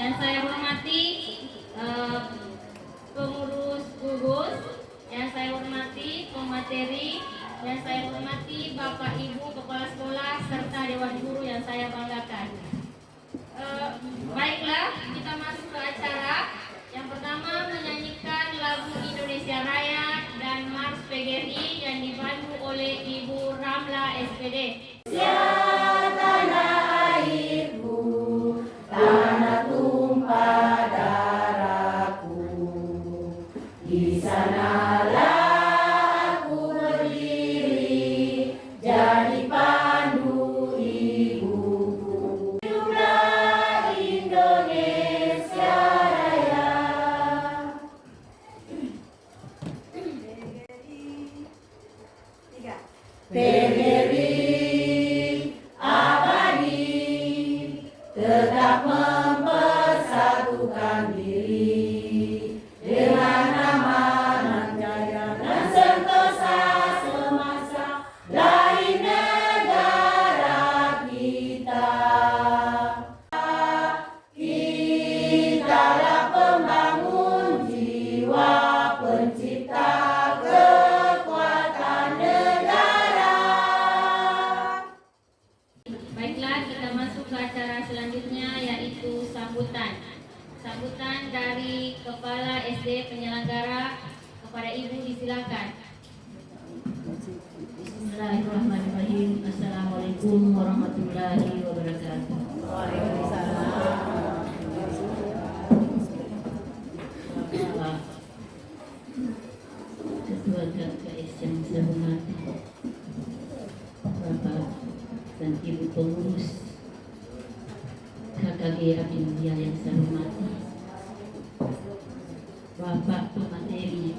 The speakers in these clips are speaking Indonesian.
Yang saya hormati pengurus gugus, yang saya hormati pemateri, yang saya hormati Bapak Ibu Kepala Sekolah serta Dewan Guru yang saya banggakan. Baiklah, kita masuk ke acara. Yang pertama menyanyikan lagu Indonesia Raya dan Mars PGRI yang dibantu oleh Ibu Ramla SPD. Ya tanah airku, tanah tumpah darahku, di sanalah aku berdiri, jadi pandu ibuku. Hiduplah Indonesia Raya. PGRI abadi, tetap mempersatukan diri dengan amanat jaya dan sentosa semasa dari negara kita. Kitalah pembangun jiwa, pencipta kekuatan negara. Baiklah, kita masuk ke acara selanjutnya yaitu sambutan. Sambutan dari Kepala SD penyelenggara kepada Ibu disilakan. Bismillahirrahmanirrahim. Assalamualaikum warahmatullahi wabarakatuh. Ketua KKS yang saya hormati, Bapak dan Ibu pengurus KKG Abdi Mulia yang saya hormati, Bapak pemateri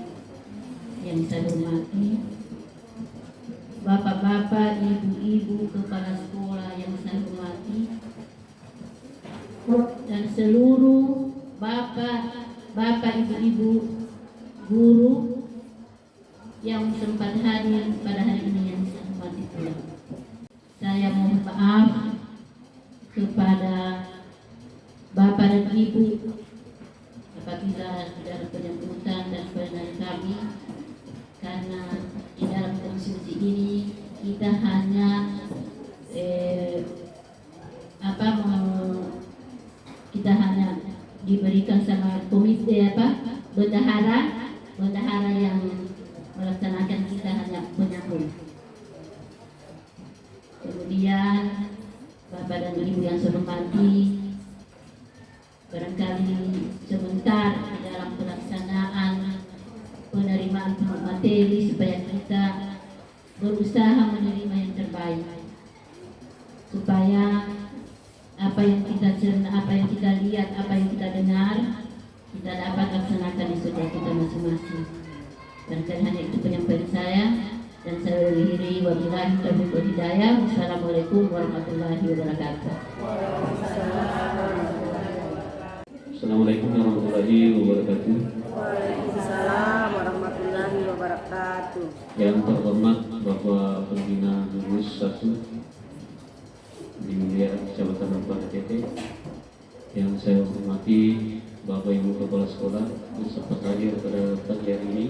yang saya hormati, Bapak-bapak, ibu-ibu kepala sekolah yang saya hormati, dan seluruh bapak, ibu-ibu guru yang sempat hadir pada hari ini yang saya hormati pula. Saya mohon maaf kepada bapak dan ibu apabila dalam penyambutan dan penerimaan kami, karena di dalam konstitusi ini kita hanya kita hanya diberikan sama komite bendahara yang melaksanakan, kita hanya penyambung. Kemudian bapak dan ibu yang saya hormati, barangkali sebentar dalam pelaksanaan penerimaan materi supaya kita berusaha menerima yang terbaik, supaya apa yang kita cerna, apa yang kita lihat, apa yang kita dengar, kita dapat laksanakan di sekolah kita masing-masing. Barangkali hanya itu penyampaian saya, dan saya akhiri wabillahi taufiq wal hidayah. Wassalamualaikum warahmatullahi wabarakatuh. Assalamualaikum warahmatullahi wabarakatuh. Waalaikumsalam warahmatullahi wabarakatuh. Yang terhormat Bapak Pembina Gugus 1 di wilayah Kecamatan Rempah TT, yang saya hormati Bapak Ibu Kepala Sekolah yang sempat hadir pada pagi hari ini.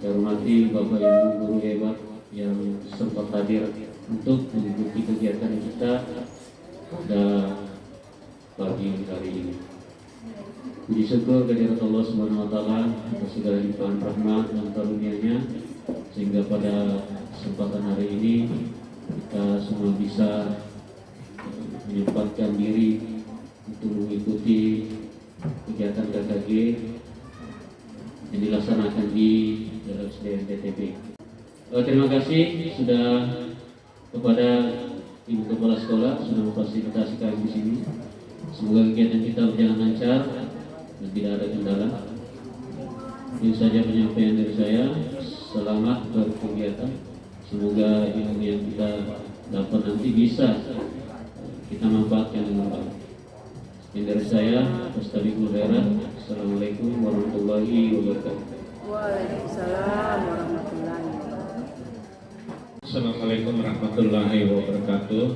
Saya hormati Bapak Ibu guru hebat yang sempat hadir untuk mengikuti kegiatan kita pada pagi hari ini. Puji syukur kehadirat Allah Subhanahu wa taala atas segala limpahan rahmat dan karunia-Nya, sehingga pada kesempatan hari ini kita semua bisa menyempatkan diri untuk mengikuti kegiatan KKG yang dilaksanakan di dalam SDN TTB. Terima kasih sudah kepada Ibu Kepala Sekolah sudah memfasilitasi kami di sini. Semoga kegiatan kita berjalan lancar dan tidak ada kendala. Ini saja penyampaian dari saya. Selamat berkegiatan. Semoga ilmu yang kita dapat nanti bisa kita manfaatkan dengan baik. Ini dari saya, Ustadz Mudairah. Assalamualaikum warahmatullahi wabarakatuh. Waalaikumsalam warahmatullahi wabarakatuh. Assalamualaikum Assalamualaikum warahmatullahi wabarakatuh.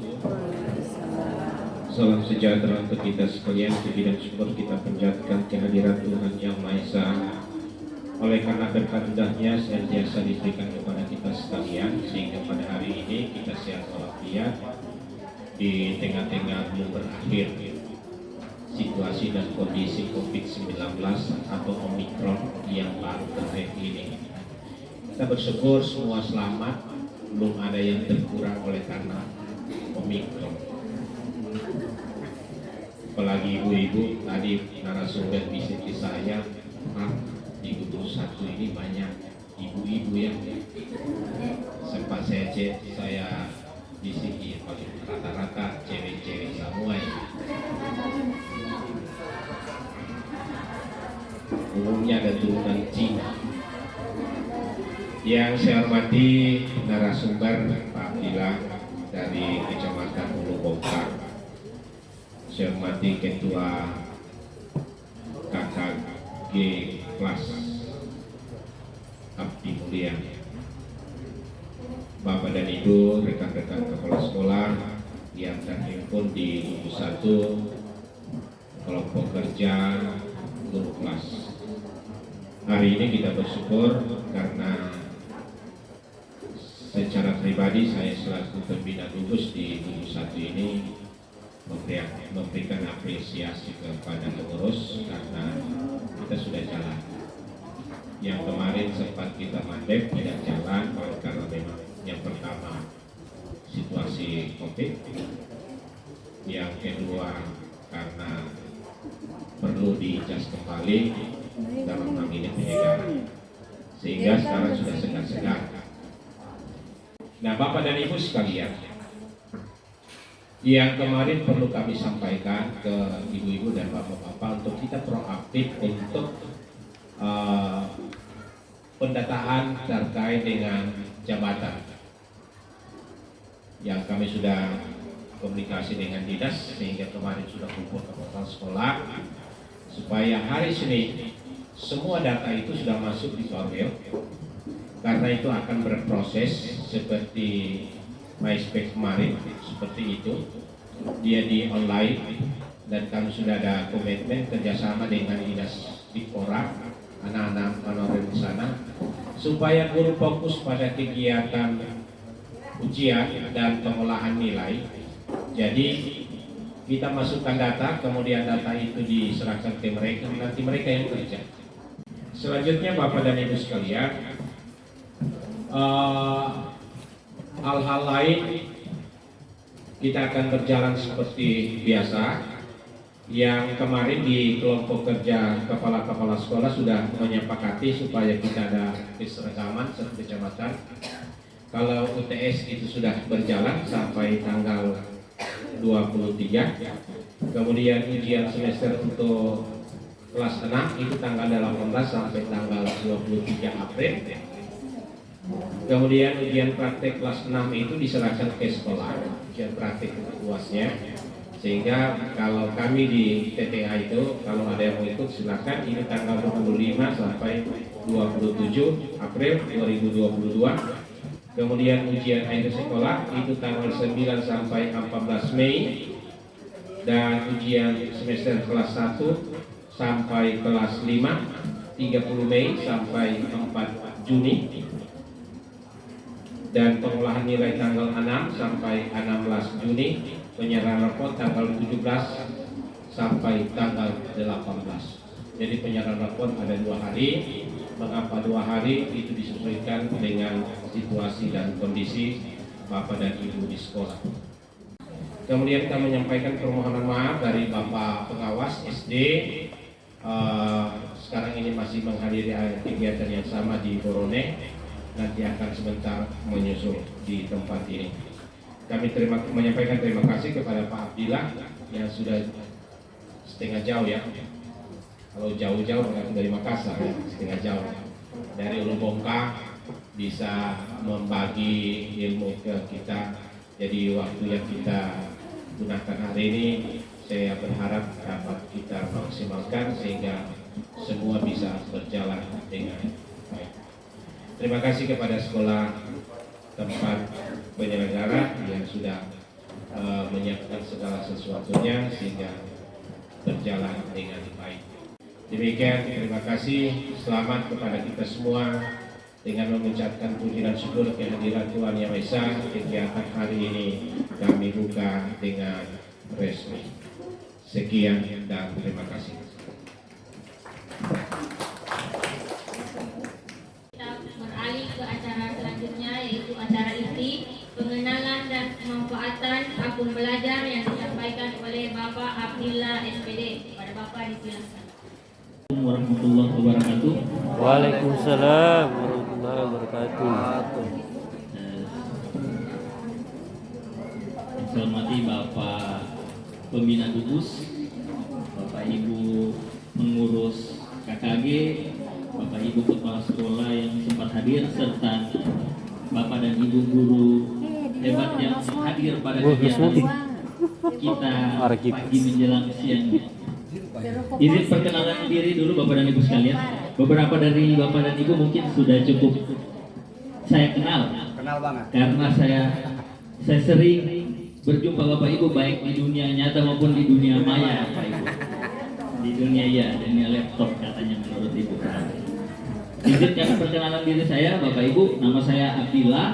Salam sejahtera untuk kita sekalian. Puji dan syukur kita panjatkan kehadiran Tuhan Yang Maha Esa. Oleh karena berkat indahnya senantiasa diberikan kepada kita sekalian, sehingga pada hari ini kita sehat walafiat di tengah-tengah belum berakhir situasi dan kondisi COVID-19 atau Omikron yang baru terakhir ini. Kita bersyukur semua selamat, belum ada yang terkurang oleh karena Omikron. Apalagi ibu-ibu, tadi narasumber bisik saya, di Gubernur 1 ini banyak ibu-ibu yang sempat saya cek, saya bisiki rata-rata cewek-cewek semua ya. Umumnya ada turunan Cina. Yang saya hormati narasumber Pak Abdillah dari Kecamatan Ulu Bongkar. Saya hormati Ketua KKG kelas Abdi Mulia, Bapak dan Ibu, rekan-rekan kepala sekolah yang terhimpun di Buku 1, kelompok kerja, guru kelas. Hari ini kita bersyukur karena secara pribadi saya selaku pembina gugus di Buku 1 ini memberikan apresiasi kepada pengurus karena kita sudah jalan. Yang kemarin sempat kita mandek tidak jalan karena memang yang pertama situasi COVID, yang kedua karena perlu di-adjust kembali dalam hal ini penyegaran, sehingga sekarang sudah segar-segar. Nah, Bapak dan Ibu sekalian, yang kemarin perlu kami sampaikan ke ibu-ibu dan bapak-bapak untuk kita proaktif untuk pendataan terkait dengan jabatan yang kami sudah komunikasi dengan dinas, sehingga kemarin sudah kumpul ke kepala sekolah supaya hari Senin semua data itu sudah masuk di Sorwell, karena itu akan berproses seperti MySpace kemarin, seperti itu dia di online, dan kami sudah ada komitmen kerjasama dengan dinas Dikpora, anak-anak honorer di sana, supaya guru fokus pada kegiatan ujian dan pengolahan nilai. Jadi kita masukkan data, kemudian data itu diserahkan ke mereka, nanti mereka yang kerja. Selanjutnya Bapak dan Ibu sekalian, hal-hal lain kita akan berjalan seperti biasa. Yang kemarin di kelompok kerja kepala-kepala sekolah sudah menyepakati supaya kita ada keseragaman satu kecamatan. Kalau UTS itu sudah berjalan sampai tanggal 23, kemudian ujian semester untuk kelas 6 itu tanggal 18 sampai tanggal 23 April. Kemudian ujian praktek kelas 6 itu diserahkan ke sekolah, ujian praktek UASnya. Sehingga kalau kami di TTA itu, kalau ada yang mau ikut silakan, ini tanggal 25 sampai 27 April 2022. Kemudian ujian akhir sekolah itu tanggal 9 sampai 14 Mei. Dan ujian semester kelas 1 sampai kelas 5 30 Mei sampai 4 Juni. Dan pengolahan nilai tanggal 6 sampai 16 Juni. Penyerahan rapor tanggal 17 sampai tanggal 18. Jadi penyerahan rapor ada 2 hari. Mengapa 2 hari? Itu disesuaikan dengan situasi dan kondisi Bapak dan Ibu di sekolah. Kemudian kita menyampaikan permohonan maaf dari Bapak pengawas SD. Sekarang ini masih menghadiri kegiatan yang sama di Borone. Nanti akan sebentar menyusul di tempat ini. Kami menyampaikan terima kasih kepada Pak Abdillah yang sudah setengah jauh ya. Kalau jauh-jauh dari Makassar ya, setengah jauh dari Ulu Bongkar bisa membagi ilmu ke kita. Jadi waktu yang kita gunakan hari ini saya berharap dapat kita maksimalkan sehingga semua bisa berjalan dengan baik. Terima kasih kepada sekolah tempat penyelenggara yang sudah menyiapkan segala sesuatunya sehingga berjalan dengan baik. Demikian, terima kasih, selamat kepada kita semua. Dengan mengucapkan puji dan syukur kehadiran Tuhan Yang Maha Esa, kegiatan hari ini kami buka dengan resmi. Sekian dan terima kasih. Kita beralih ke acara selanjutnya, yaitu acara inti pengenalan dan pemanfaatan akun belajar yang disampaikan oleh Bapak Abdillah SPD. Kepada Bapak disilakan. Assalamualaikum warahmatullahi wabarakatuh. Waalaikumsalam warahmatullahi wabarakatuh. Saya hormati Bapak Pembina Gugus, Bapak Ibu pengurus KKG, Bapak Ibu kepala sekolah yang sempat hadir, serta Bapak dan Ibu guru hebat yang hadir pada kegiatan kita pagi menjelang siang. Izin perkenalan diri dulu Bapak dan Ibu sekalian. Beberapa dari Bapak dan Ibu mungkin sudah cukup saya kenal banget. karena saya sering berjumpa Bapak Ibu baik di dunia nyata maupun di dunia maya, Bapak Ibu. Di dunia laptop katanya menurut Ibu. Izinkan perkenalan diri saya, Bapak Ibu. Nama saya Abdillah.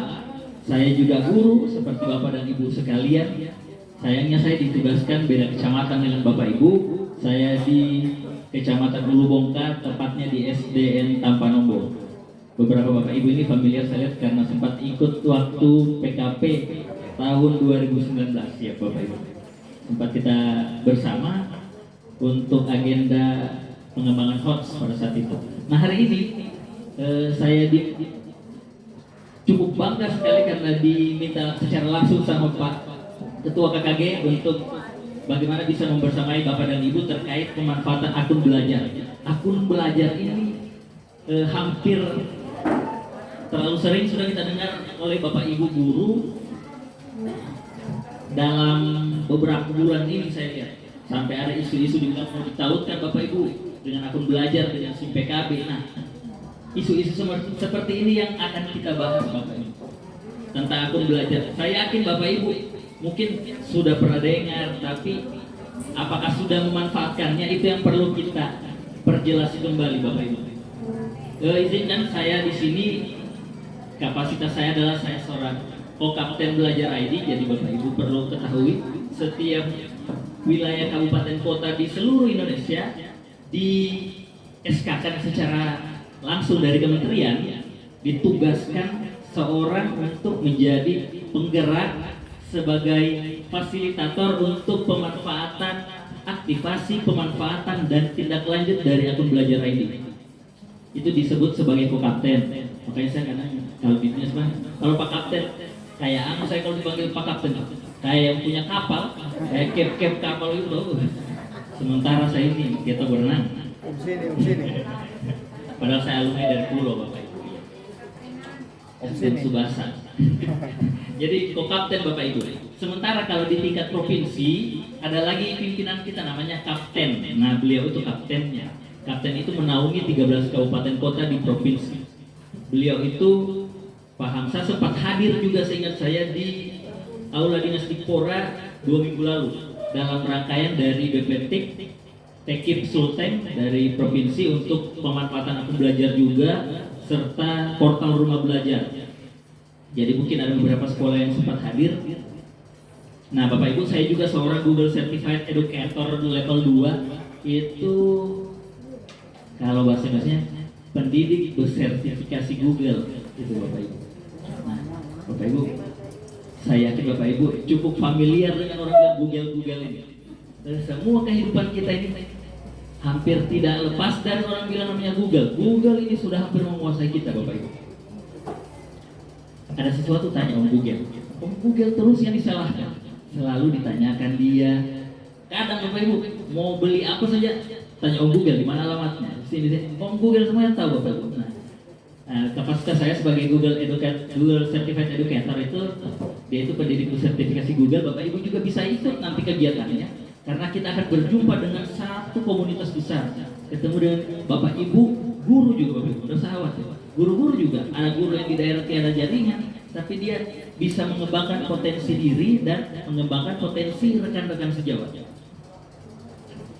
Saya juga guru seperti Bapak dan Ibu sekalian. Sayangnya saya ditugaskan beda kecamatan dengan Bapak Ibu. Saya di Kecamatan Ulu Bongkar, tepatnya di SDN Tampanombo. Beberapa Bapak Ibu ini familiar saya lihat karena sempat ikut waktu PKP tahun 2019 ya Bapak Ibu. Sempat kita bersama untuk agenda pengembangan HOTS pada saat itu. Nah hari ini saya cukup bangga sekali karena diminta secara langsung sama Pak Ketua KKG untuk bagaimana bisa membersamai Bapak dan Ibu terkait pemanfaatan akun belajar. Akun belajar ini hampir terlalu sering sudah kita dengar oleh Bapak Ibu guru dalam beberapa bulan ini saya lihat. Sampai ada isu-isu juga mau ditautkan Bapak Ibu dengan akun belajar dengan SIM PKB. Nah, isu-isu seperti ini yang akan kita bahas Bapak Ibu tentang akun belajar. Saya yakin Bapak Ibu mungkin sudah pernah dengar, tapi apakah sudah memanfaatkannya itu yang perlu kita perjelas kembali Bapak Ibu. Izinkan saya di sini, kapasitas saya adalah saya seorang Kapten Belajar ID. Jadi Bapak Ibu perlu ketahui setiap wilayah kabupaten kota di seluruh Indonesia di SK-kan secara langsung dari kementerian ditugaskan seorang untuk menjadi penggerak sebagai fasilitator untuk pemanfaatan, aktivasi, pemanfaatan dan tindak lanjut dari akun belajar ID. Itu disebut sebagai Kapten. Makanya saya kadang kalau bisnis kalau Pak Kapten, kayak saya kalau dipanggil Pak Kapten, kayak yang punya kapal, kayak cap kapal itu loh. Sementara saya ini kita berenang. Sini. Padahal saya alumni dari Pulau Bapak Ibu. Dan Subasa. Jadi Kapten Bapak Ibu. Sementara kalau di tingkat provinsi ada lagi pimpinan kita namanya Kapten. Nah beliau itu kaptennya. Kapten itu menaungi 13 kabupaten kota di provinsi. Beliau itu Pak Hamzah sempat hadir juga seingat saya di Aula Dinas Dikpora 2 minggu lalu dalam rangkaian dari BPTIK Tekip Sulteng dari provinsi untuk pemanfaatan akun belajar juga serta portal rumah belajar. Jadi mungkin ada beberapa sekolah yang sempat hadir. Nah Bapak Ibu, saya juga seorang Google Certified Educator level 2. Itu kalau bahasa-bahasanya pendidik bersertifikasi Google itu Bapak Ibu. Nah Bapak Ibu, saya yakin Bapak Ibu cukup familiar dengan orang Google ini. Semua kehidupan kita ini hampir tidak lepas dari orang bilang namanya Google. Google ini sudah hampir menguasai kita Bapak Ibu. Ada sesuatu tanya Om Google. Om Google terus yang disalahkan. Selalu ditanyakan dia. Kadang Bapak Ibu mau beli apa saja tanya Om Google di mana alamatnya. Sini Om Google semuanya tahu Bapak Ibu. Nah, kapasitas saya sebagai Google Certified Educator itu, dia itu pendidik sertifikasi Google. Bapak Ibu juga bisa ikut nanti kegiatannya, karena kita akan berjumpa dengan satu komunitas besar, ketemu dengan Bapak Ibu guru juga Bapak Ibu, udah sahabat ya. Guru-guru juga, ada guru yang di daerah tiada jaringan, tapi dia bisa mengembangkan potensi diri dan mengembangkan potensi rekan-rekan sejawat.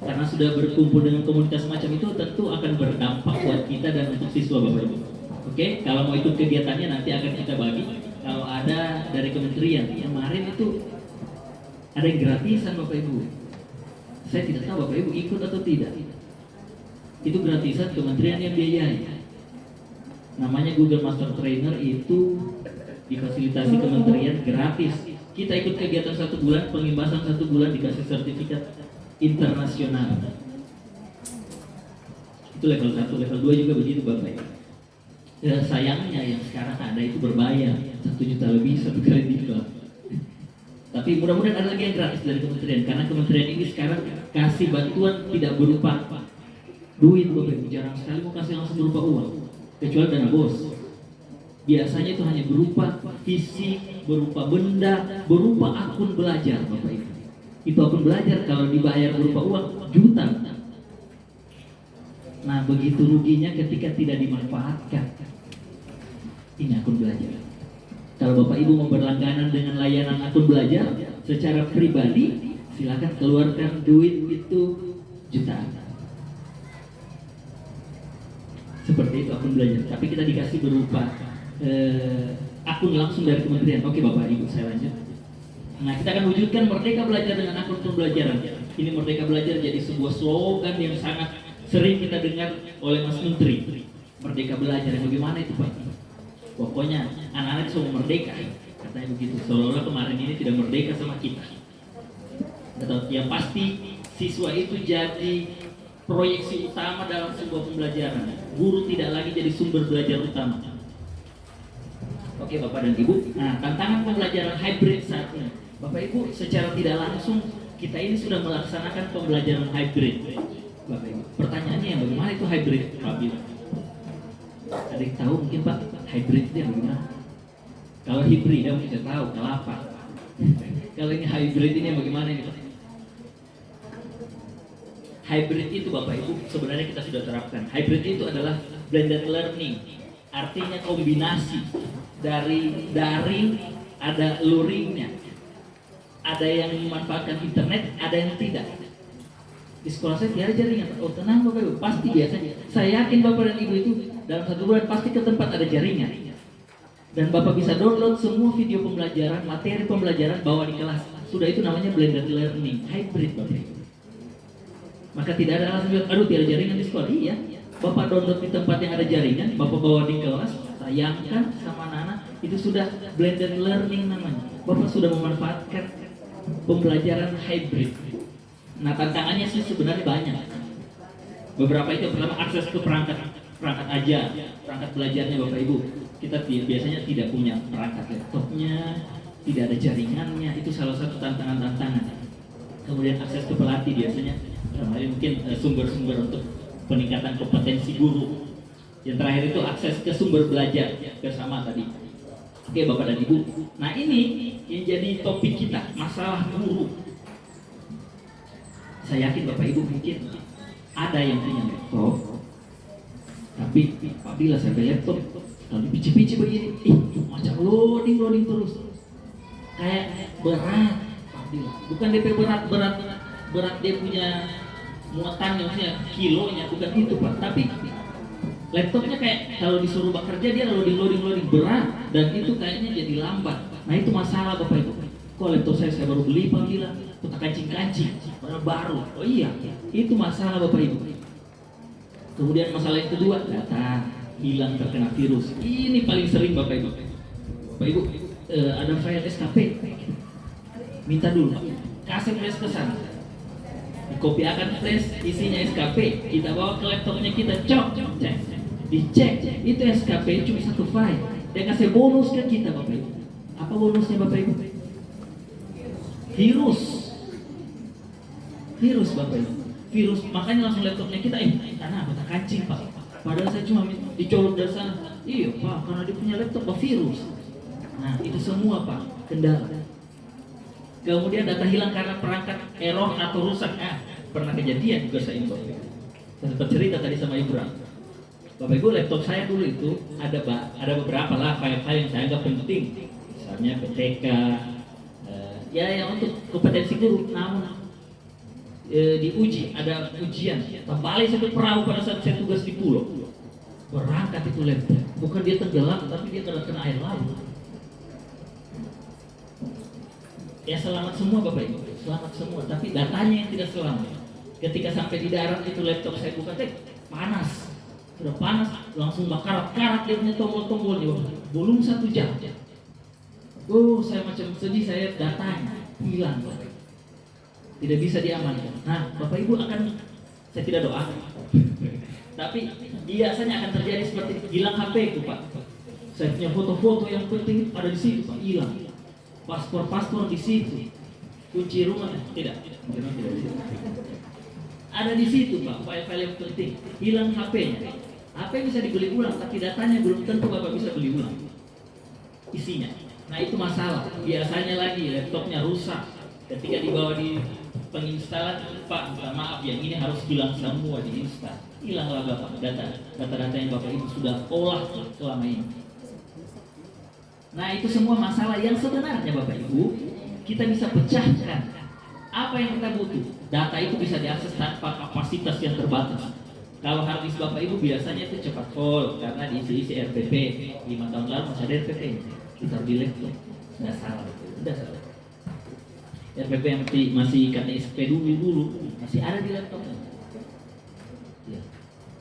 Karena sudah berkumpul dengan komunitas semacam itu, tentu akan berdampak buat kita dan untuk siswa Bapak Ibu. Oke, kalau mau ikut kegiatannya nanti akan kita bagi. Kalau ada dari kementerian, kemarin itu ada yang gratisan Bapak Ibu. Saya tidak tahu Bapak Ibu ikut atau tidak. Itu gratisan kementerian yang biayai. Namanya Google Master Trainer, itu difasilitasi kementerian gratis. Kita ikut kegiatan 1 bulan, pengimbasan 1 bulan dikasih sertifikat internasional. Itu level 1, level 2 juga begitu Bapak Ibu. Sayangnya yang sekarang ada itu berbayar 1 juta lebih 1 kali diklat. Tapi mudah-mudahan ada lagi yang gratis dari kementerian, karena kementerian ini sekarang kasih bantuan tidak berupa duit Bapak Ibu, jarang sekali mau kasih langsung berupa uang, kecuali dana bos. Biasanya itu hanya berupa fisik, berupa benda, berupa akun belajar Bapak Ibu. Itu akun belajar kalau dibayar berupa uang juta. Nah, begitu ruginya ketika tidak dimanfaatkan. Ini akun belajar. Kalau Bapak Ibu mau berlangganan dengan layanan akun belajar secara pribadi, silakan keluarkan duit itu jutaan. Seperti itu akun belajar. Tapi kita dikasih berupa akun langsung dari kementerian. Oke Bapak Ibu, saya lanjut. Nah, kita akan wujudkan Merdeka Belajar dengan akun pembelajaran. Ini Merdeka Belajar jadi sebuah slogan yang sangat sering kita dengar oleh Mas Menteri. Merdeka Belajar, bagaimana itu Pak? Pokoknya anak-anak semua merdeka, katanya begitu. Seolah-olah kemarin ini tidak merdeka sama kita. Yang pasti siswa itu jadi proyeksi utama dalam sebuah pembelajaran. Guru tidak lagi jadi sumber belajar utama. Oke Bapak dan Ibu, nah tantangan pembelajaran hybrid saat ini, Bapak Ibu, secara tidak langsung kita ini sudah melaksanakan pembelajaran hybrid. Bapak Ibu, pertanyaannya yang bagaimana itu hybrid? Pak Bila, ada yang tahu mungkin Pak, hybrid itu yang bagaimana? Kalau hybrid ya mungkin tahu, kelapa. Kalau ini hybrid ini yang bagaimana ini Pak? Hybrid itu Bapak Ibu sebenarnya kita sudah terapkan. Hybrid itu adalah blended learning, artinya kombinasi dari daring, ada luringnya, ada yang memanfaatkan internet, ada yang tidak. Di sekolah saya tiada jaringan. Oh tenang Bapak Ibu, pasti biasanya. Saya yakin Bapak dan Ibu itu dalam 1 bulan pasti ke tempat ada jaringan. Dan Bapak bisa download semua video pembelajaran, materi pembelajaran bawa di kelas. Sudah, itu namanya blended learning, hybrid Bapak Ibu. Maka tidak ada alasan bilang, aduh tiada jaringan di sekolah. Iya, Bapak download di tempat yang ada jaringan, Bapak bawa di kelas, tayangkan sama anak-anak, itu sudah blended learning namanya. Bapak sudah memanfaatkan pembelajaran hybrid. Nah, tantangannya sih sebenarnya banyak. Beberapa itu pertama akses ke perangkat ajar, perangkat belajarnya Bapak Ibu. Kita biasanya tidak punya perangkat laptopnya, tidak ada jaringannya, itu salah satu tantangan-tantangan. Kemudian akses ke pelatih biasanya, mungkin sumber-sumber untuk peningkatan kompetensi guru. Yang terakhir itu akses ke sumber belajar bersama tadi. Oke Bapak dan Ibu, nah ini yang jadi topik kita, masalah guru. Saya yakin Bapak Ibu mungkin ada yang punya laptop, tapi apabila sampai laptop kalau dipici-pici begini, macam loading terus, kayak berat. Bukan DP berat dia punya muatannya, maksudnya kilonya, bukan itu Pak. Tapi laptopnya kayak kalau disuruh bekerja dia loading berat, dan itu kayaknya jadi lambat. Nah itu masalah Bapak Ibu. Kok laptop saya baru beli Pak Bila, kita kancing-kancing, baru. Oh iya, itu masalah Bapak Ibu. Kemudian masalah yang kedua, data hilang terkena virus. Ini paling sering Bapak Ibu. Bapak Ibu, ada file SKP, minta dulu, kasih flash ke sana. Dikopiakan flash isinya SKP, kita bawa ke laptopnya kita, cek, dicek, itu SKP cuma 1 file. Dia kasih bonus ke kita Bapak Ibu. Apa bonusnya Bapak Ibu? Virus Bapak Ibu. Virus, makanya langsung laptopnya kita, karena apa? Kancing Pak. Padahal saya cuma dicolok dari sana. Iya Pak, karena dia punya laptop virus. Nah itu semua Pak, kendala. Kemudian data hilang karena perangkat error atau rusak. Pernah kejadian juga saya info. Saya sempat cerita tadi sama Ibu. Bapak Ibu, laptop saya dulu itu ada beberapa lah file-file yang saya anggap penting, misalnya PTK, ya yang untuk kompetensi guru. Namun diuji, ada ujian, kembali satu perahu pada saat saya tugas di pulau, berangkat itu laptop, bukan dia tenggelam, tapi dia kena air laut. Ya selamat semua Bapak Ibu, selamat semua, tapi datanya yang tidak selamat. Ketika sampai di darat itu laptop saya buka, panas, sudah panas, langsung karat-karat dia punya tombol-tombolnya, belum 1 jam. Oh, saya macam sedih, saya datanya hilang, tidak bisa diamankan. Nah, Bapak Ibu saya tidak doakan, tapi biasanya akan terjadi seperti hilang HP itu Pak. Saya punya foto-foto yang penting ada di situ Pak, hilang. Paspor di situ, kunci rumah tidak ada di situ Pak, file-file yang penting, hilang HP-nya. HP bisa dibeli ulang, tapi datanya belum tentu Bapak bisa beli ulang isinya. Nah itu masalah. Biasanya lagi laptopnya rusak, ketika dibawa di penginstalan, Pak maaf yang ini harus hilang semua diinstal. Hilanglah Bapak data-data yang Bapak Ibu sudah olah selama ini. Nah itu semua masalah yang sebenarnya Bapak Ibu kita bisa pecahkan. Apa yang kita butuh? Data itu bisa diakses tanpa kapasitas yang terbatas. Kalau hard disk Bapak Ibu biasanya itu cepat full karena diisi RPP. 5 tahun lalu masih ada RPP. Kita di laptop. Nggak salah, tidak salah. RPP yang masih KTSP dulu masih ada di laptop. Ya.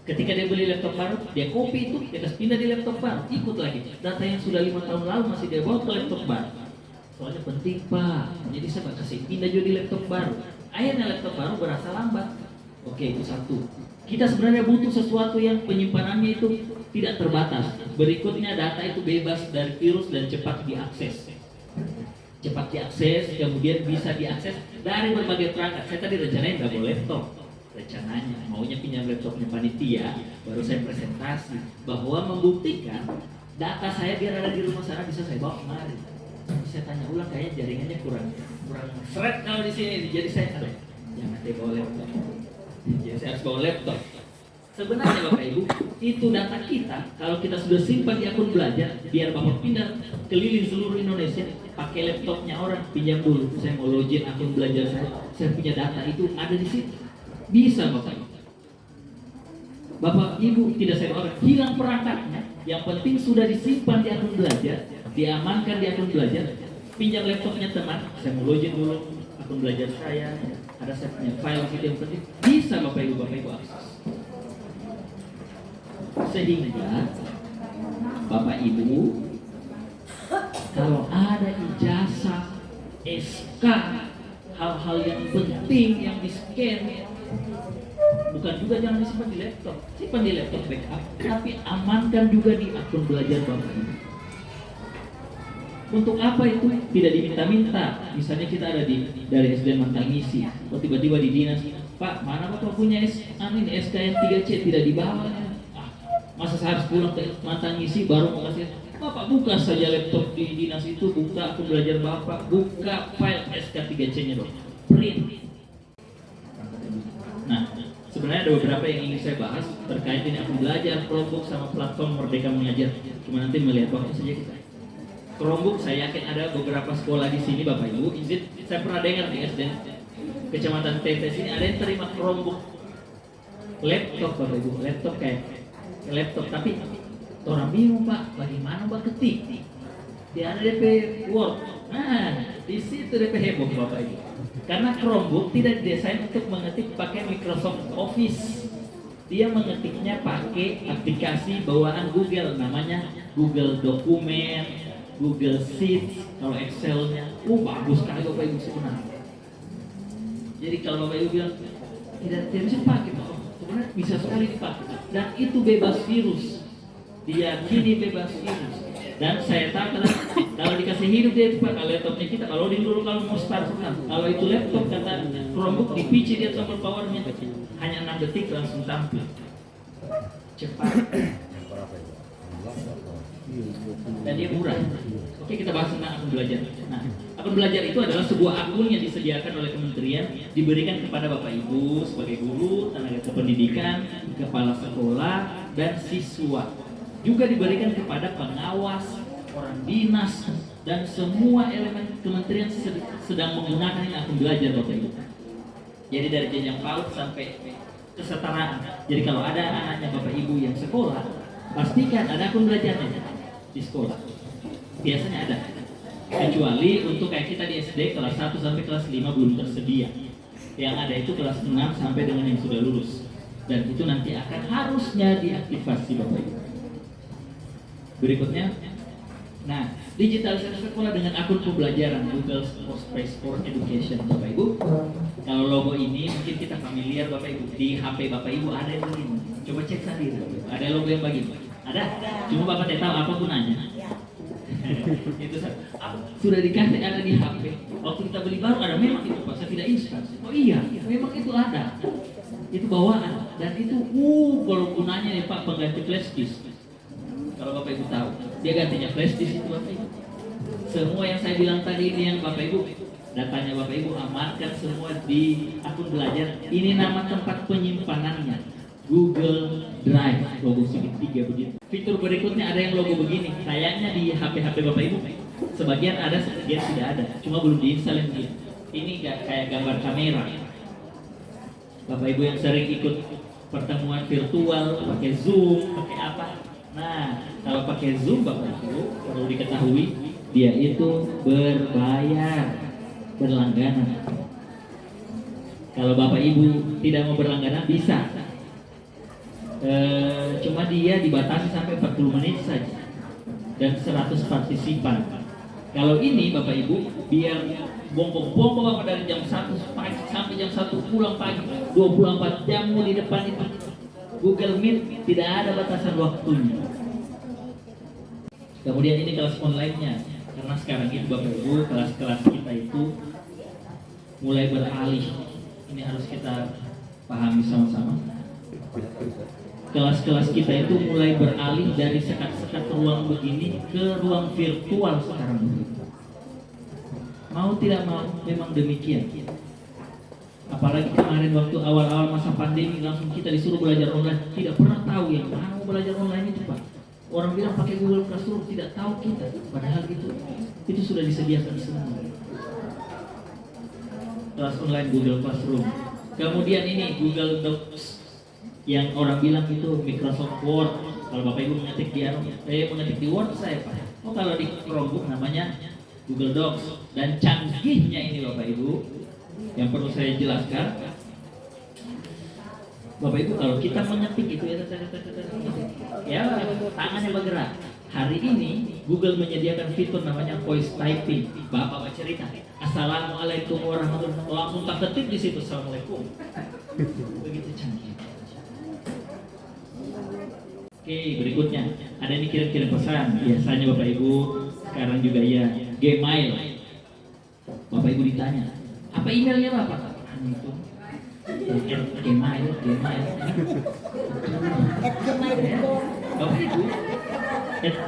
Ketika dia beli laptop baru, dia copy itu, dia pindah di laptop baru, ikut lagi. Data yang sudah 5 tahun lalu masih dia bawa ke laptop baru. Soalnya penting Pak, jadi saya kasih pindah juga di laptop baru. Akhirnya laptop baru berasa lambat. Oke, itu satu. Kita sebenarnya butuh sesuatu yang penyimpanannya itu tidak terbatas. Berikutnya data itu bebas dari virus dan cepat diakses. Cepat diakses, kemudian bisa diakses dari berbagai perangkat. Saya tadi rencanain nggak bawa laptop. Rencananya maunya pinjam laptopnya panitia, baru saya presentasi bahwa membuktikan data saya biar ada di rumah sana bisa saya bawa kemari. Saya tanya ulang, kayaknya jaringannya kurang seret kalau di sini, jadi saya jangan bawa laptop. Jadi saya harus bawa laptop. Sebenarnya Bapak Ibu, itu data kita kalau kita sudah simpan di akun belajar, biar Bapak pindah keliling seluruh Indonesia, pakai laptopnya orang, pinjam dulu. Saya mau login akun belajar saya punya data itu ada di situ. Bisa Bapak Ibu. Bapak Ibu tidak saya doakan hilang perangkatnya, yang penting sudah disimpan di akun belajar, diamankan di akun belajar. Pinjam laptopnya teman, saya mau login dulu akun belajar saya, ada saya punya file gitu yang penting, bisa Bapak Ibu akses. Sehingga Bapak Ibu kalau ada ijazah, SK, hal-hal yang penting yang di-scan, bukan juga jangan disimpan di laptop, simpan di laptop backup, tapi amankan juga di akun belajar Bapak Ibu. Untuk apa itu? Tidak diminta-minta. Misalnya kita ada dari SDN Mantangisi, tiba-tiba di dinas, Pak, mana Bapak punya SK yang 3C tidak dibawa? Masa saya harus pulang ke Mantangisi baru mau kasih? Bapak buka saja laptop di dinas itu, buka akun belajar Bapak, buka file SK 3C-nya dong, print. Nah, sebenarnya ada beberapa yang ingin saya bahas terkait ini akun belajar, Chromebook sama platform Merdeka Mengajar. Cuma nanti melihat waktu saja kita. Chromebook saya yakin ada beberapa sekolah di sini Bapak Ibu. Izin, saya pernah dengar di SDN Kecamatan Tetes ini ada yang terima Chromebook laptop Bapak Ibu, laptop kayak laptop, tapi orang bingung Pak, bagaimana Pak ketik? Dia ada DP Word. Nah, di situ DP heboh Bapak Ibu. Karena Chromebook tidak didesain untuk mengetik pakai Microsoft Office. Dia mengetiknya pakai aplikasi bawaan Google, namanya Google Dokumen, Google Sheets, kalau Excel-nya, bagus sekali Bapak Ibu sebenarnya. Jadi kalau Bapak Ibu bilang tidak bisa pakai, sebenarnya bisa sekali dipakai. Dan itu bebas virus, diyakini bebas virus. Dan saya tahu kalau dikasih hidup dia pakai laptopnya kita, kalau dulu kalau mau start, kalau itu laptop kata Chromebook dipici dia tombol powernya, hanya 6 detik langsung tampil, cepat. Dan dia murah. Oke, kita bahas tentang akun belajar. Nah, akun belajar itu adalah sebuah akun yang disediakan oleh kementerian, diberikan kepada Bapak Ibu sebagai guru, tenaga kependidikan, kepala sekolah, dan siswa. Juga diberikan kepada pengawas, orang dinas, dan semua elemen kementerian sedang menggunakan ini akun belajar Bapak Ibu. Jadi dari jenjang PAUD sampai kesetaraan. Jadi kalau ada anaknya Bapak Ibu yang sekolah, pastikan ada akun belajarnya di sekolah. Biasanya ada. Kecuali untuk kayak kita di SD kelas 1 sampai kelas 5 belum tersedia. Yang ada itu kelas 6 sampai dengan yang sudah lulus. Dan itu nanti akan harusnya diaktifasi Bapak Ibu. Berikutnya, nah, digitalisasi sekolah dengan akun pembelajaran Google Workspace for Education Bapak Ibu. Kalau logo ini mungkin kita familiar Bapak Ibu. Di HP Bapak Ibu ada yang begini. Coba cek sendiri. Ada logo yang begini? Ada? Cuma Bapak tidak tahu apa gunanya. Itu sudah dikasih ada di HP. Waktu kita beli baru ada, memang itu Pak, saya tidak install. Oh iya, memang itu ada. Itu bawaan dan itu kalau gunanya nih Pak pengganti flash disk. Kalau Bapak Ibu tahu, dia gantinya flash disk itu Bapak Ibu. Semua yang saya bilang tadi ini yang Bapak Ibu, datanya Bapak Ibu amankan semua di akun belajar. Ini nama tempat penyimpanannya, Google Drive, logo segitiga begitu. Fitur berikutnya ada yang logo begini. Sayangnya di HP-HP Bapak Ibu, sebagian ada, sebagian tidak ada. Cuma belum diinstal yang begini. Ini kayak gambar kamera. Bapak Ibu yang sering ikut pertemuan virtual, pakai Zoom, pakai apa? Nah, kalau pakai Zoom Bapak Ibu perlu diketahui dia itu berbayar, berlangganan. Kalau Bapak Ibu tidak mau berlangganan bisa, cuma dia dibatasi sampai 40 menit saja dan 100 partisipan. Kalau ini Bapak Ibu biar bongkok-bongkok Bapak dari jam 1 pagi sampai jam 1 pulang pagi, 24 jam di depan itu Google Meet, tidak ada batasan waktunya. Kemudian ini kelas online-nya, karena sekarang itu Bapak Ibu kelas-kelas kita itu mulai beralih. Ini harus kita pahami sama-sama. Kelas-kelas kita itu mulai beralih dari sekat-sekat ruang begini ke ruang virtual sekarang. Mau tidak mau memang demikian. Apalagi kemarin waktu awal-awal masa pandemi langsung kita disuruh belajar online. Tidak pernah tahu yang mau belajar online itu Pak. Orang bilang pakai Google Classroom, tidak tahu kita. Padahal itu sudah disediakan semua. Kelas online Google Classroom. Kemudian ini Google Docs yang orang bilang itu Microsoft Word. Kalau Bapak Ibu mengetik di Word saya Pak. Oh kalau di Chromebook namanya Google Docs. Dan canggihnya ini Bapak Ibu yang perlu saya jelaskan, Bapak Ibu kalau kita mengetik itu ya tangannya bergerak. Hari ini Google menyediakan fitur namanya voice typing. Bapak bercerita, Assalamualaikum warahmatullahi wabarakatuh, langsung tak ketik di situ Assalamualaikum. Begitu canggih. Oke, berikutnya ada yang kirim-kirim pesan. Biasanya Bapak Ibu sekarang juga ya Gmail. Bapak Ibu ditanya, apa emailnya Bapak? Itu Gmail. Bapak Ibu,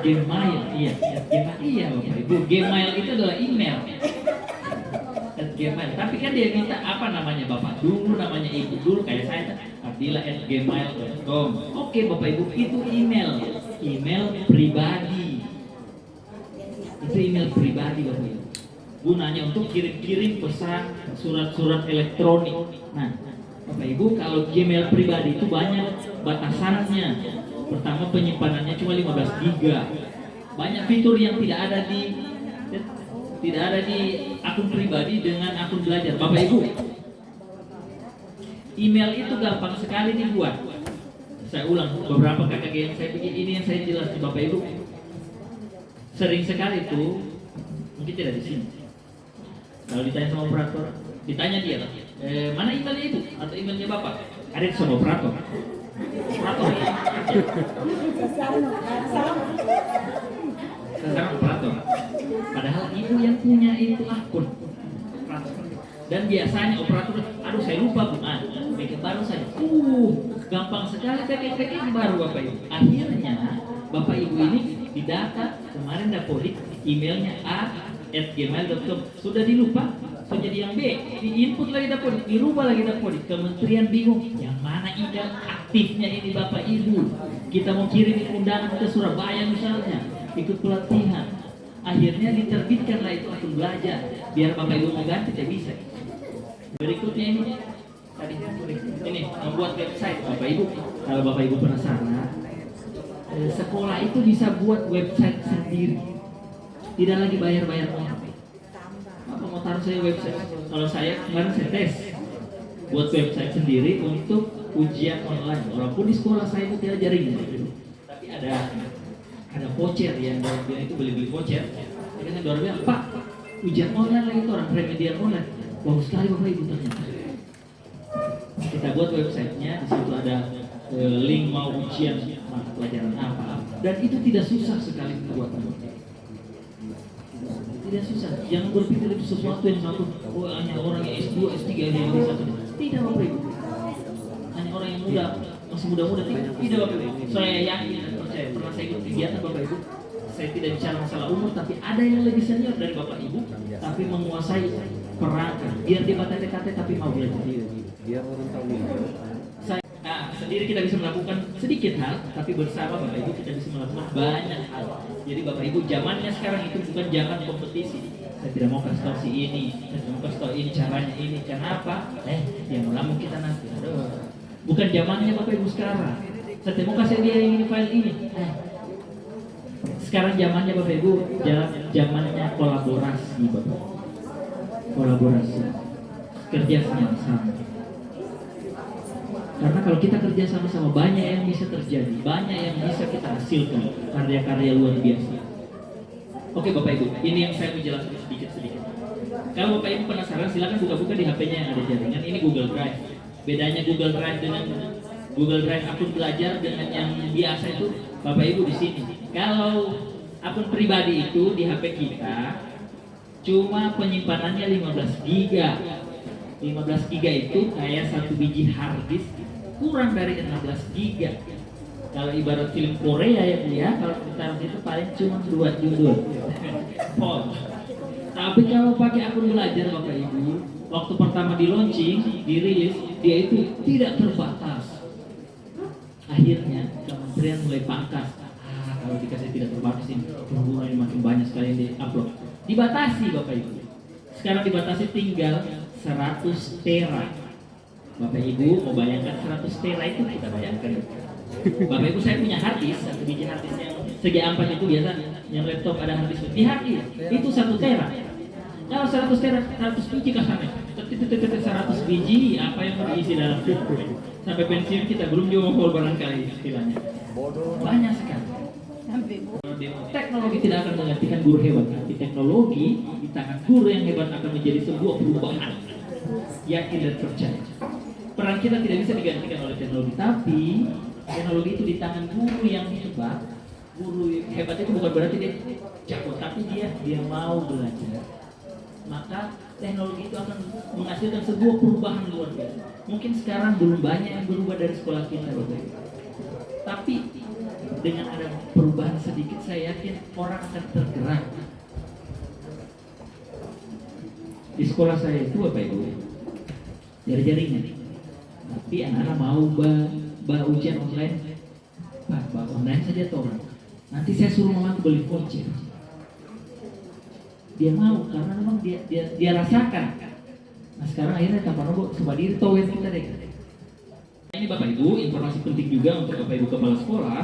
Gmail, iya Bapak Ibu. Gmail itu adalah email. Gmail. Tapi kan dia minta apa namanya Bapak dulu, namanya Ibu dulu, kayak saya abdillah@gmail.com. Oke Bapak Ibu, itu email pribadi. Itu email pribadi Bapak Ibu. Gunanya untuk kirim-kirim pesan, surat-surat elektronik. Nah, Bapak Ibu kalau Gmail pribadi itu banyak batasannya. Pertama penyimpanannya cuma 15 GB. Banyak fitur yang tidak ada di akun pribadi dengan akun belajar. Bapak Ibu, email itu gampang sekali dibuat. Saya ulang beberapa KKG yang saya bikin ini yang saya jelaskan Bapak Ibu. Sering sekali itu mungkin tidak di sini. Kalau ditanya sama operator, ditanya dia, mana emailnya itu atau emailnya Bapak? Ada sama operator. Sekarang operator. Padahal ibu yang punya itu akun. Dan biasanya operator, aduh saya lupa Bu, bikin baru saja. Gampang sekali bikin baru Bapak Ibu. Akhirnya Bapak Ibu ini didata kemarin dapodik emailnya A @gmail.com. Sudah dilupa, so jadi yang B, diinput lagi dapat, dirubah lagi dapat. Kementerian bingung, yang mana email aktifnya ini Bapak Ibu? Kita mau kirim undangan ke Surabaya misalnya, ikut pelatihan. Akhirnya diterbitkanlah itu akun belajar, biar Bapak Ibu mau ganti tidak bisa. Berikutnya ini membuat website Bapak Ibu. Kalau Bapak Ibu penasaran, sekolah itu bisa buat website sendiri, tidak lagi bayar-bayar orang. Apa mau taruh saya website? Kalau saya kemarin saya tes buat website sendiri untuk ujian online. Walaupun di sekolah saya itu tidak jaringan, tapi ada voucher yang dia itu beli voucher. Jadi saya bilang, Pak, ujian online lagi itu orang remedial online. Bagus sekali Bapak Ibu ternyata. Kita buat websitenya, di situ ada link mau ujian mata pelajaran apa, dan itu tidak susah sekali pembuatannya. Tidak susah. Jangan berpikir itu sesuatu yang satu. Oh, hanya orang yang S2, S3 yang bisa. Tidak Bapak Ibu. Hanya orang yang muda, masih muda-muda tidak Bapak Ibu. Saya yakin dan percaya, pernah saya ikut kegiatan Bapak Ibu. Saya tidak bicara masalah umur, tapi ada yang lebih senior dari Bapak Ibu, tapi menguasai perangkat. Biar dia TKT tapi mau belajar. Dia orang tahu. Sendiri kita bisa melakukan sedikit hal, tapi bersama Bapak Ibu kita bisa melakukan banyak hal. Jadi Bapak Ibu, zamannya sekarang itu bukan zaman kompetisi. Saya tidak mau kasih tahu si ini, saya tidak mau kasih tahu ini caranya ini. Kenapa? Yang melamun kita nanti. Aduh. Bukan zamannya Bapak Ibu sekarang. Saya tidak mau kasih dia ini file ini. Sekarang zamannya Bapak Ibu, zamannya kolaborasi Bapak. Kolaborasi, kerja sama. Karena kalau kita kerja sama-sama, banyak yang bisa terjadi, banyak yang bisa kita hasilkan, karya-karya luar biasa. Oke Bapak Ibu, ini yang saya menjelaskan sedikit-sedikit. Kalau Bapak Ibu penasaran, silakan buka-buka di HP-nya yang ada jaringan. Ini Google Drive. Bedanya Google Drive dengan Google Drive akun belajar dengan yang biasa itu, Bapak Ibu di sini. Kalau akun pribadi itu di HP kita, cuma penyimpanannya 15 GB. 15 GB itu kayak satu biji hard disk, kurang dari 16 GB. Kalau ibarat film Korea ya Bu ya, kalau kita itu paling cuma 2 judul. Tapi kalau pakai akun belajar Bapak Ibu, waktu pertama di launching, dirilis, dia itu tidak terbatas. Akhirnya kementerian mulai pangkas. Kalau dikasih tidak terbatas ini, ini makin banyak sekali yang di-upload. Dibatasi Bapak Ibu. Sekarang dibatasi tinggal 100 tera. Bapak Ibu mau bayangkan 100 tera itu, kita bayangkan. Bapak Ibu, saya punya harddisk, satu biji harddisk yang segi 4 itu biasa, yang laptop ada harddisk di harddisk itu 1 tera. Kalau 100 tera, 100 biji kasarnya, 100 biji apa yang mau diisi dalam itu? Sampai pensiun kita belum jomol barangkali istilahnya. Banyak sekali. Teknologi tidak akan menggantikan guru hebat, tapi teknologi di tangan guru yang hebat akan menjadi sebuah perubahan. Yakin dan percaya. Peran kita tidak bisa digantikan oleh teknologi, tapi teknologi itu di tangan guru yang hebat. Guru hebat itu bukan berarti dia jago, tapi dia mau belajar. Maka teknologi itu akan menghasilkan sebuah perubahan luar biasa. Mungkin sekarang belum banyak yang berubah dari sekolah kita, Bapak. Tapi dengan ada perubahan sedikit, saya yakin orang akan tergerak. Di sekolah saya itu Bapak Ibu, dari jaringan. Tapi anak-anak mau ujian online, Pak, online saja toh. Nanti saya suruh mama beli voucher. Dia mau karena memang dia rasakan. Nah sekarang akhirnya tanpa nombor coba diri towin kita deh. Ini Bapak Ibu, informasi penting juga untuk Bapak Ibu kepala sekolah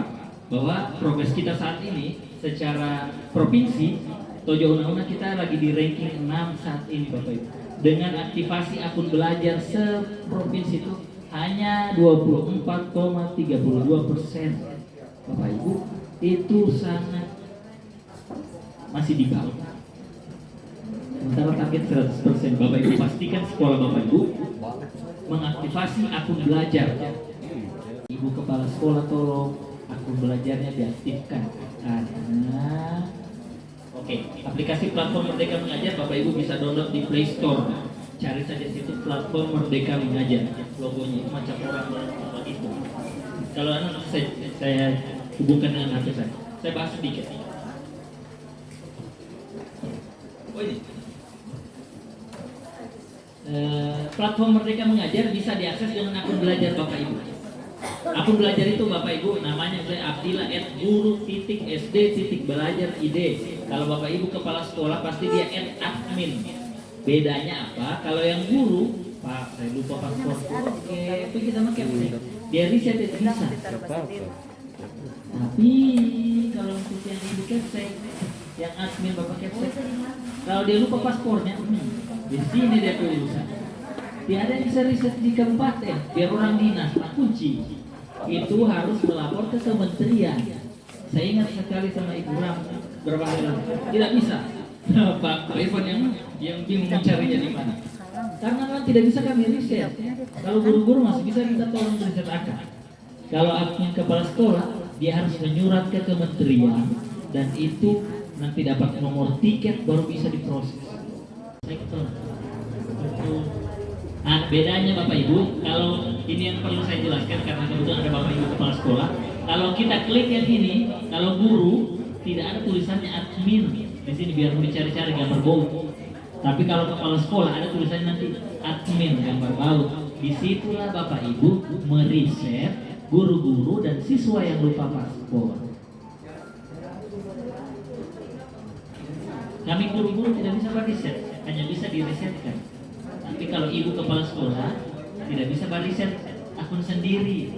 bahwa progres kita saat ini secara provinsi Tojo Una-Una kita lagi di ranking 6 saat ini Bapak Ibu. Dengan aktivasi akun belajar se-provinsi itu hanya 24,32%. Bapak Ibu, itu sangat masih di bawah. Sementara target 100%. Bapak Ibu pastikan sekolah Bapak Ibu mengaktifasi akun belajar. Ibu kepala sekolah tolong akun belajarnya diaktifkan karena aplikasi platform Merdeka Mengajar Bapak Ibu bisa download di Play Store. Cari saja situ platform Merdeka Mengajar, logonya macam orang itu. Kalau saya hubungkan dengan HP saya bahas sedikit. Oh ini. Platform Merdeka Mengajar bisa diakses dengan akun belajar Bapak Ibu. Akun belajar itu Bapak Ibu namanya abdillah@guru.sd.belajar.id. Kalau Bapak Ibu kepala sekolah pasti dia @admin. Bedanya apa? Kalau yang guru, Pak, saya lupa paspor. Oke, itu kita pakai apa? Dia riset itu bisa. Tapi kalau untuk yang ibu capsek, yang admin Bapak capsek, kalau dia lupa paspornya, di sini dia urusan. Dia ada yang bisa riset di kabupaten, biar orang dinas, tak kunci. Itu harus melapor ke kementerian. Saya ingat sekali sama Ibu Ram berapa hari lalu. Tidak bisa. Pak Irfan yang bingung mencarinya di mana. Karena memang tidak bisa kami riset. Kalau guru-guru masih bisa minta tolong riset akad. Kalau admin kepala sekolah, dia harus menyurat ke kementerian dan itu nanti dapat nomor tiket baru bisa diproses. Sektor. Nah, bedanya Bapak Ibu, kalau ini yang perlu saya jelaskan karena kebetulan ada Bapak Ibu kepala sekolah. Kalau kita klik yang ini, kalau guru tidak ada tulisannya admin di sini biar dicari-cari gambar baut. Tapi kalau kepala sekolah ada tulisannya nanti admin gambar baut. Disitulah Bapak Ibu meriset guru-guru dan siswa yang lupa paspor. Kami guru-guru tidak bisa beriset, hanya bisa diresetkan. Tapi kalau ibu kepala sekolah tidak bisa beriset akun sendiri,